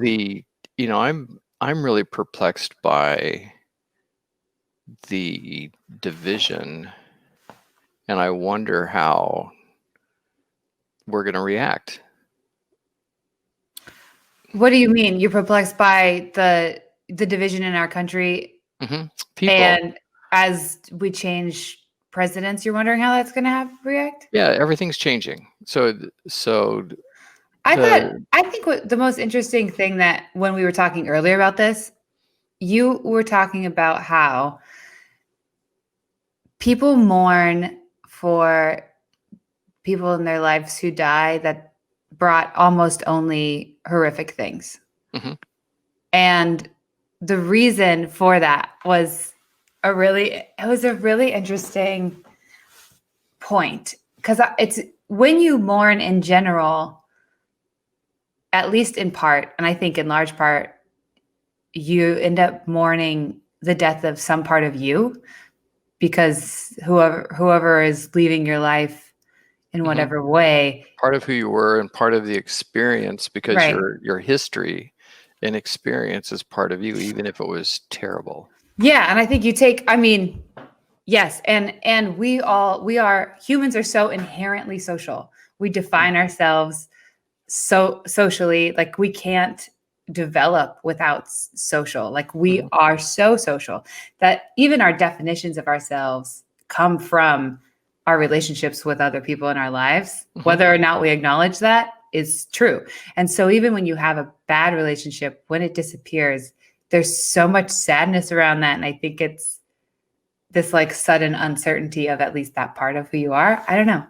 the I'm really perplexed by the division, and I wonder how we're going to react. What do you mean? You're perplexed by the division in our country, People. and as we change presidents, you're wondering how that's going to react? Yeah, everything's changing. So I think what the most interesting thing that when we were talking earlier about this, you were talking about how people mourn for people in their lives who die that brought almost only horrific things. And the reason for that was a really interesting point, because it's when you mourn in general, at least in part, and I think in large part, you end up mourning the death of some part of you, because whoever is leaving your life in whatever way, part of who you were and part of the experience, because right. your history and experience is part of you, even if it was terrible. Yeah, and I think yes, and we are humans are so inherently social. We define ourselves so socially, like we can't develop without social. Like we are so social that even our definitions of ourselves come from our relationships with other people in our lives. Whether or not we acknowledge that is true. And so even when you have a bad relationship, when it disappears, there's so much sadness around that. And I think it's this like sudden uncertainty of at least that part of who you are. I don't know.